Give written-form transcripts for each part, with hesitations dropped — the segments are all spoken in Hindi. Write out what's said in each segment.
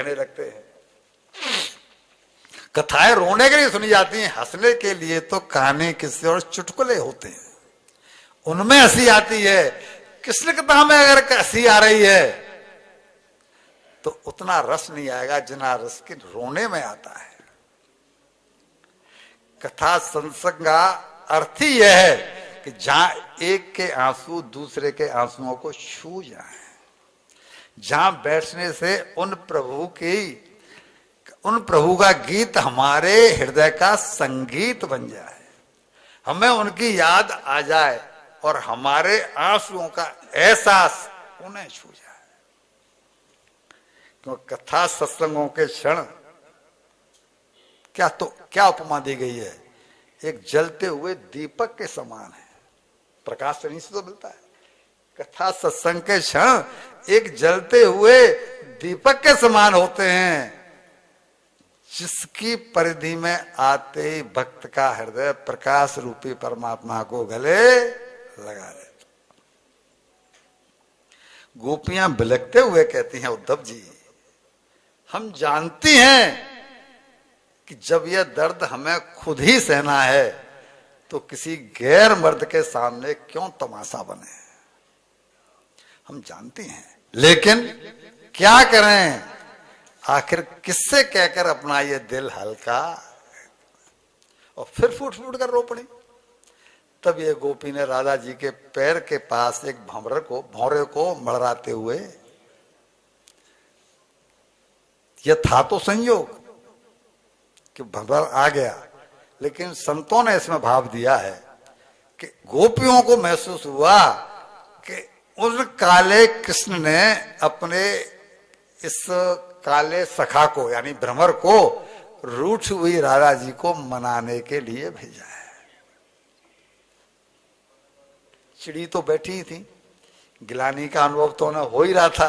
कहने लगते हैं। कथाएं रोने के लिए सुनी जाती हैं, हंसने के लिए तो कहानी किस्से और चुटकुले होते हैं, उनमें हंसी आती है। कृष्ण कथा में अगर हंसी आ रही है तो उतना रस नहीं आएगा जितना रस के रोने में आता है। कथा सत्संग का अर्थ ही यह है कि जहां एक के आंसू दूसरे के आंसुओं को छू जाए, जहां बैठने से उन प्रभु का गीत हमारे हृदय का संगीत बन जाए, हमें उनकी याद आ जाए और हमारे आंसुओं का एहसास उन्हें छू जाए। क्योंकि कथा सत्संगों के क्षण क्या उपमा दी गई है, एक जलते हुए दीपक के समान है। प्रकाश तो नहीं से तो मिलता है। कथा सत्संग के क्षण एक जलते हुए दीपक के समान होते हैं, जिसकी परिधि में आते ही भक्त का हृदय प्रकाश रूपी परमात्मा को गले लगा देता। गोपियां बिलखते हुए कहती हैं, उद्धव जी हम जानती हैं कि जब यह दर्द हमें खुद ही सहना है तो किसी गैर मर्द के सामने क्यों तमाशा बने, हम जानते हैं, लेकिन क्या करें, आखिर किससे कहकर अपना ये दिल हल्का। और फिर फूट फूट कर रो पड़ी। तब ये गोपी ने राधा जी के पैर के पास एक भौरे को मड़राते हुए, यह था तो संयोग कि भंवर आ गया, लेकिन संतों ने इसमें भाव दिया है कि गोपियों को महसूस हुआ कि उस काले कृष्ण ने अपने इस काले सखा को यानी भ्रमर को रूठ हुई राधा जी को मनाने के लिए भेजा है। चिड़ी तो बैठी ही थी, गिलानी का अनुभव तो उन्हें हो ही रहा था,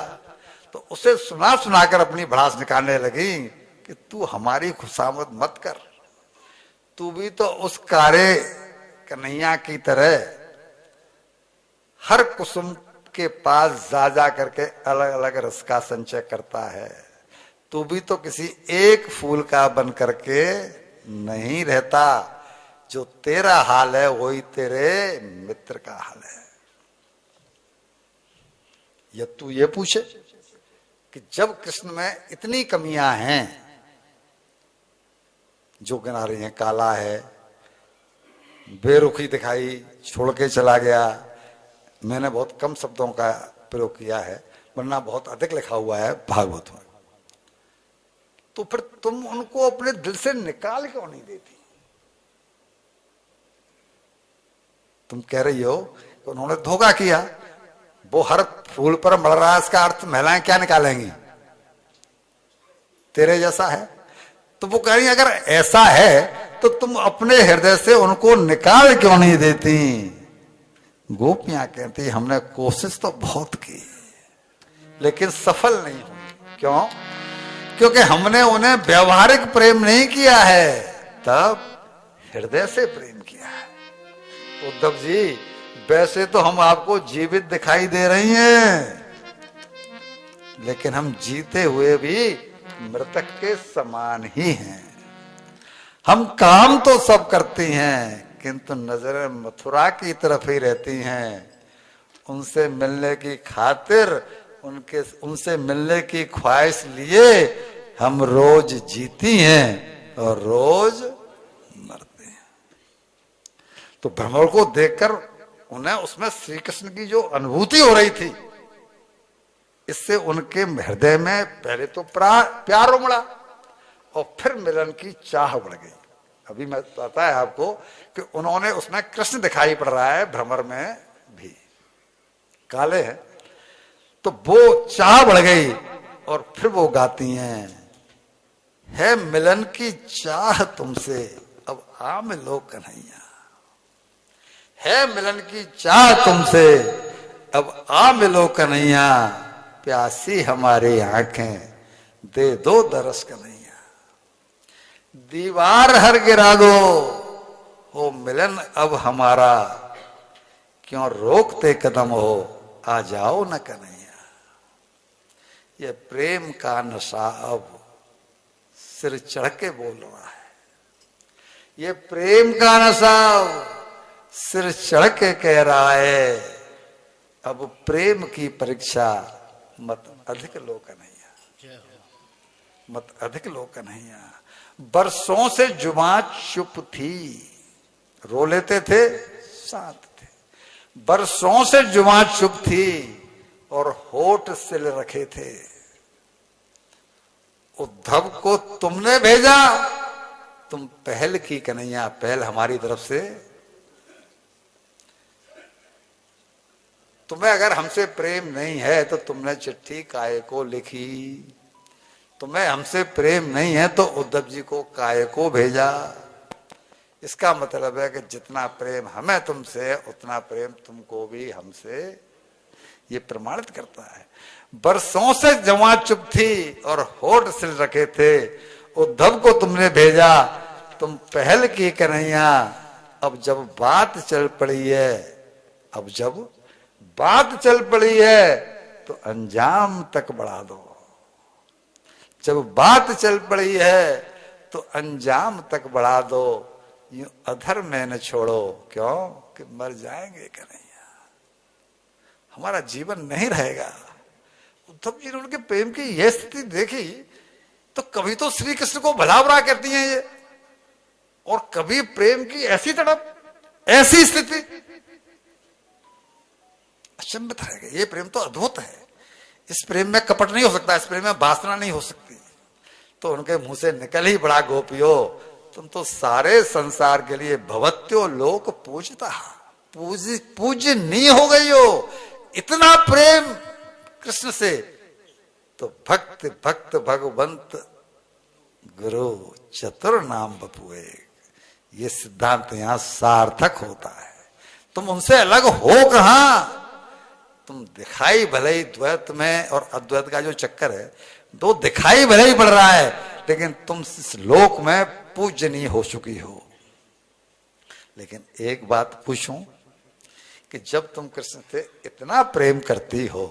तो उसे सुना सुनाकर अपनी भड़ास निकालने लगी कि तू हमारी खुशामद मत कर, तू भी तो उस कारे कन्हैया की तरह हर कुसुम के पास जा जा करके अलग अलग रस का संचय करता है, तू भी तो किसी एक फूल का बन करके नहीं रहता, जो तेरा हाल है वही तेरे मित्र का हाल है। या तू ये पूछे कि जब कृष्ण में इतनी कमियां हैं जो गिना रही हैं, काला है, बेरुखी दिखाई, छोड़ के चला गया, मैंने बहुत कम शब्दों का प्रयोग किया है वरना बहुत अधिक लिखा हुआ है भागवत में, तो फिर तुम उनको अपने दिल से निकाल क्यों नहीं देती? तुम कह रही हो कि उन्होंने धोखा किया, वो हर फूल पर मर रहा है, इसका अर्थ महिलाएं क्या निकालेंगी, तेरे जैसा है। तो वो कह रही अगर ऐसा है तो तुम अपने हृदय से उनको निकाल क्यों नहीं देती? गोपियां कहती हमने कोशिश तो बहुत की लेकिन सफल नहीं हुई। क्यों? क्योंकि हमने उन्हें व्यवहारिक प्रेम नहीं किया है, तब हृदय से प्रेम किया है। उद्धव जी वैसे तो हम आपको जीवित दिखाई दे रही हैं, लेकिन हम जीते हुए भी मृतक के समान ही हैं। हम काम तो सब करती हैं किंतु नजरें मथुरा की तरफ ही रहती हैं। उनसे मिलने की खातिर, उनसे मिलने की ख्वाहिश लिए हम रोज जीती हैं और रोज मरते हैं। तो भ्रमर को देखकर उन्हें उसमें श्री कृष्ण की जो अनुभूति हो रही थी, इससे उनके हृदय में पहले तो प्यार उमड़ा और फिर मिलन की चाह बढ़ गई। अभी मैं पता है आपको कि उन्होंने उसमें कृष्ण दिखाई पड़ रहा है, भ्रमर में भी काले हैं, तो वो चाह बढ़ गई और फिर वो गाती हैं, है मिलन की चाह तुमसे अब आ मिलो कन्हैया, है मिलन की चाह तुमसे अब आ मिलो कन्हैया, प्यासी हमारी आंखें दे दो दरस कन्हैया, दीवार हर गिरा दो हो मिलन अब हमारा, क्यों रोकते कदम हो आ जाओ न कन्हैया। ये प्रेम का नशा अब सिर चढ़ के बोल रहा है। ये प्रेम का नशा सिर चढ़ के कह रहा है, अब प्रेम की परीक्षा मत अधिक लो कन्हैया, मत अधिक लो कन्हैया। बरसों से जुबान चुप थी, रो लेते थे शांत थे। बरसों से जुबान चुप थी और होठ सिल रखे थे। उद्धव को तुमने भेजा, तुम पहल की कन्हैया, पहल हमारी तरफ से। तुम्हें अगर हमसे प्रेम नहीं है तो तुमने चिट्ठी काहे को लिखी? तुम्हें हमसे प्रेम नहीं है तो उद्धव जी को काहे को भेजा? इसका मतलब है कि जितना प्रेम हमें तुमसे उतना प्रेम तुमको भी हमसे, ये प्रमाणित करता है। बरसों से जमा चुप थी और होठ सिल रखे थे, उद्धव को तुमने भेजा, तुम पहल की कन्हैया। अब जब बात चल पड़ी है, अब जब बात चल पड़ी है तो अंजाम तक बढ़ा दो। जब बात चल पड़ी है तो अंजाम तक बढ़ा दो। यूं अधर में न छोड़ो, क्यों कि मर जाएंगे कन्हैया, हमारा जीवन नहीं रहेगा। उद्धव जी ने उनके प्रेम की यह स्थिति देखी तो कभी तो श्री कृष्ण को भला बुरा कहती हैं ये, और कभी प्रेम की ऐसी तड़प, ऐसी स्थिति, अचंभित रह गए। ये प्रेम तो अद्भुत है, इस प्रेम में कपट नहीं हो सकता, इस प्रेम में वासना नहीं हो सकती। तो उनके मुंह से निकल ही बड़ा, गोपियो तुम तो सारे संसार के लिए भवत्यो लोक पूजता, पूजनीय हो गई हो। इतना प्रेम कृष्ण से तो भक्त भक्त भगवंत गुरु चतुर नाम बपुए, ये सिद्धांत यहां सार्थक होता है। तुम उनसे अलग हो कहां? तुम दिखाई भले ही द्वैत में और अद्वैत का जो चक्कर है, दो दिखाई भले ही पड़ रहा है, लेकिन तुम इस लोक में पूजनीय हो चुकी हो। लेकिन एक बात पूछूं कि जब तुम कृष्ण से इतना प्रेम करती हो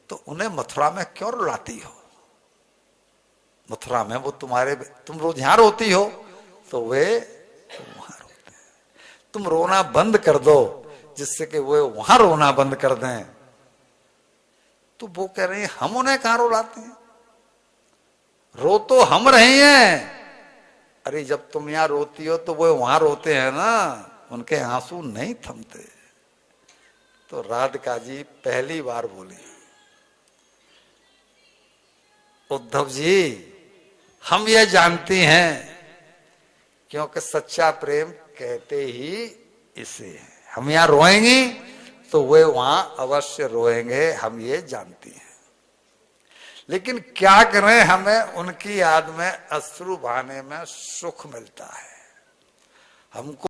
तो उन्हें मथुरा में क्यों रुलाती हो? मथुरा में वो तुम्हारे, तुम रोज यहां रोती हो तो वे वहां रोते हैं। तुम रोना बंद कर दो जिससे कि वो वहां रोना बंद कर दें। तो वो कह रहे हैं हम उन्हें कहां रुलाते हैं, रो तो हम रहे हैं। अरे जब तुम यहां रोती हो तो वो वहां रोते हैं ना, उनके आंसू नहीं थमते। तो राधिका जी पहली बार बोली, उद्धव जी हम ये जानती हैं, क्योंकि सच्चा प्रेम कहते ही इसे है। हम यहां रोएंगी तो वे वहां अवश्य रोएंगे, हम ये जानती हैं। लेकिन क्या करें, हमें उनकी याद में अश्रु बहाने में सुख मिलता है। हमको